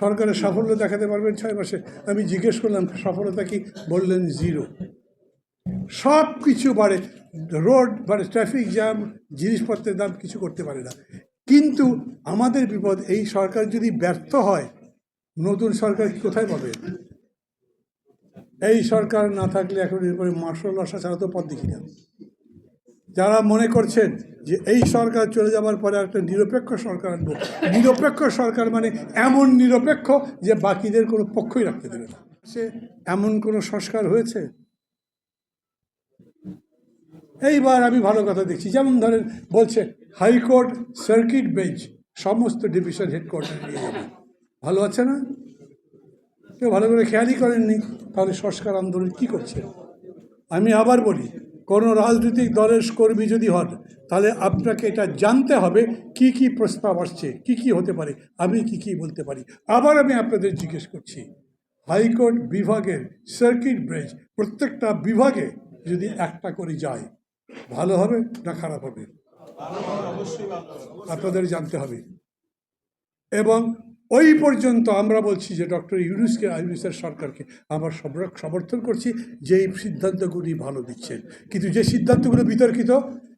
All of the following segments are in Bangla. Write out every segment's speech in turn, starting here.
সরকারের সাফল্য দেখাতে পারবেন 6 মাসে? আমি জিজ্ঞেস করলাম সফলতা কি, বললেন 0। সব কিছু বাড়ে, রোড বাড়ে, ট্রাফিক জ্যাম, জিনিসপত্রের দাম কিছু করতে পারে না। কিন্তু আমাদের বিপদ, এই সরকার যদি ব্যর্থ হয়, নতুন সরকার কোথায় পাবে? এই সরকার না থাকলে এখন এরপরে মার্শাল আসা ছাড়া তো পথ দেখি না। যারা মনে করছেন যে এই সরকার চলে যাওয়ার পরে একটা নিরপেক্ষ সরকার আনবো, নিরপেক্ষ সরকার মানে এমন নিরপেক্ষ যে বাকিদের কোনো পক্ষই রাখতে দেবে না, সে এমন কোনো সংস্কার হয়েছে? এইবার আমি ভালো কথা দেখছি, যেমন ধরেন বলছে হাইকোর্ট সার্কিট বেঞ্চ সমস্ত ডিভিশন হেডকোয়ার্টারে নিয়ে যাবে। ভালো আছে না? কেউ ভালো করে খেয়ালই করেননি, তাহলে সংস্কার আন্দোলন কী করছে? আমি আবার বলি, কোনো রাজনৈতিক দলের কর্মী যদি হন, তাহলে আপনাকে এটা জানতে হবে কি কি প্রস্তাব আসছে, কি কি হতে পারে, আমি কি কি বলতে পারি। আবার আমি আপনাদের জিজ্ঞেস করছি, হাইকোর্ট বিভাগের সার্কিট বেঞ্চ প্রত্যেকটা বিভাগে যদি একটা করে যায়, ভালো হবে না খারাপ হবে? আপনাদের জানতে হবে। এবং ওই পর্যন্ত আমরা বলছি যে ডক্টর ইউনূসের সরকারকে আমরা সমর্থন করছি, যে এই সিদ্ধান্তগুলি ভালো দিচ্ছেন, কিন্তু যে সিদ্ধান্তগুলো বিতর্কিত,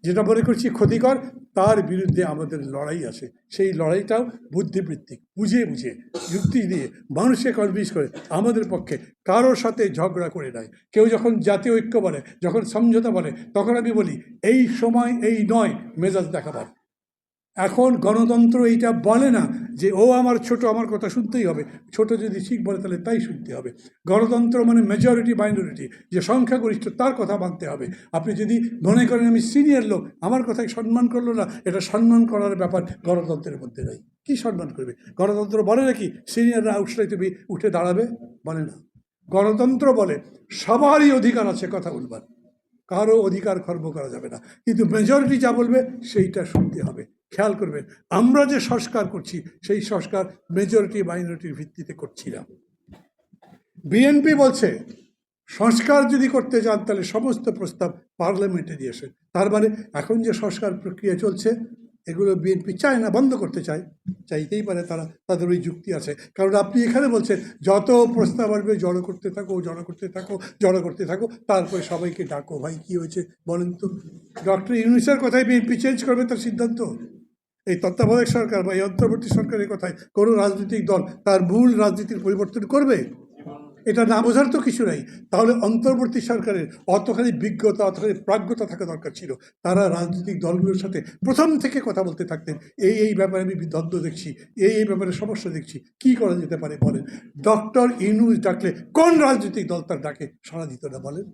যেটা মনে করছি ক্ষতিকর, তার বিরুদ্ধে আমাদের লড়াই আছে। সেই লড়াইটাও বুদ্ধিবৃত্তিক, বুঝে বুঝে যুক্তি দিয়ে মানুষকে কনভিন্স করে আমাদের পক্ষে, কারোর সাথে ঝগড়া করে নেয়। কেউ যখন জাতীয় ঐক্য বলে, যখন সমঝোতা বলে, তখন আমি বলি এই সময় এই নয় মেজাজ দেখাবার। এখন গণতন্ত্র এইটা বলে না যে ও আমার ছোট, আমার কথা শুনতেই হবে, ছোট যদি ঠিক বলে তাহলে তাই শুনতে হবে। গণতন্ত্র মানে মেজরিটি মাইনরিটি, যে সংখ্যাগরিষ্ঠ তার কথা মানতে হবে। আপনি যদি মনে করেন আমি সিনিয়র লোক, আমার কথাই সম্মান করলো না, এটা সম্মান করার ব্যাপার গণতন্ত্রের মধ্যে নেই। কি সম্মান করবে? গণতন্ত্র বলে নাকি সিনিয়ররা উঠলে তুমি উঠে দাঁড়াবে? বলে না। গণতন্ত্র বলে সবারই অধিকার আছে কথা বলবার, কারো অধিকার খর্ব করা যাবে না, কিন্তু মেজরিটি যা বলবে সেইটা শুনতে হবে। খেয়াল করবেন, আমরা যে সংস্কার করছি সেই সংস্কার মেজরিটি মাইনরিটির ভিত্তিতে করছি না। বিএনপি বলছে সংস্কার যদি করতে চান তাহলে সমস্ত প্রস্তাব পার্লামেন্টে নিয়ে আসেন। তার মানে এখন যে সংস্কার প্রক্রিয়া চলছে এগুলো বিএনপি চায় না, বন্ধ করতে চায়। চাইতেই পারে তারা, তাদের ওই যুক্তি আছে। কারণ আপনি এখানে বলছেন যত প্রস্তাব আসবে জড়ো করতে থাকো, জড়ো করতে থাকো, জড়ো করতে থাকো, তারপরে সবাইকে ডাকো। ভাই কী হয়েছে বলেন তো? ডক্টর ইউনূসের কথায় বিএনপি চেঞ্জ করবে তার সিদ্ধান্ত? এই তত্ত্বাবধায়ক সরকার বা এই অন্তর্বর্তী সরকারের কথায় কোনো রাজনৈতিক দল তার মূল রাজনীতির পরিবর্তন করবে? এটা না বোঝার তো কিছু নাই। তাহলে অন্তর্বর্তী সরকারের অতখানি বিজ্ঞতা, অতখানি প্রাজ্ঞতা থাকা দরকার ছিল। তারা রাজনৈতিক দলগুলোর সাথে প্রথম থেকে কথা বলতে থাকতেন, এই ব্যাপারে আমি দ্বন্দ্ব দেখছি, এই ব্যাপারে সমস্যা দেখছি, কি করা যেতে পারে বলেন। ডক্টর ইউনূস ডাকলে কোন রাজনৈতিক দল তার ডাকে সাড়া দিত না বলেন?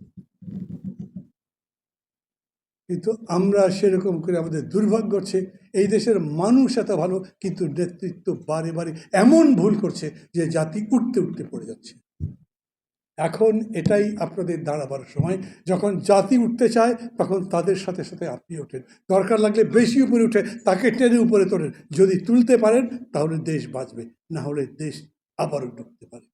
কিন্তু আমরা সেরকম করে, আমাদের দুর্ভাগ্য হচ্ছে এই দেশের মানুষ এত ভালো, কিন্তু নেতৃত্ব বারে বারে এমন ভুল করছে যে জাতি উঠতে উঠতে পড়ে যাচ্ছে। এখন এটাই আপনাদের দাঁড়াবার সময়। যখন জাতি উঠতে চায় তখন তাদের সাথে সাথে আপনি ওঠেন, দরকার লাগলে বেশি উপরে উঠে তাকে টেনে উপরে তোলেন। যদি তুলতে পারেন তাহলে দেশ বাঁচবে, না হলে দেশ আবারও ডুবতে পারে।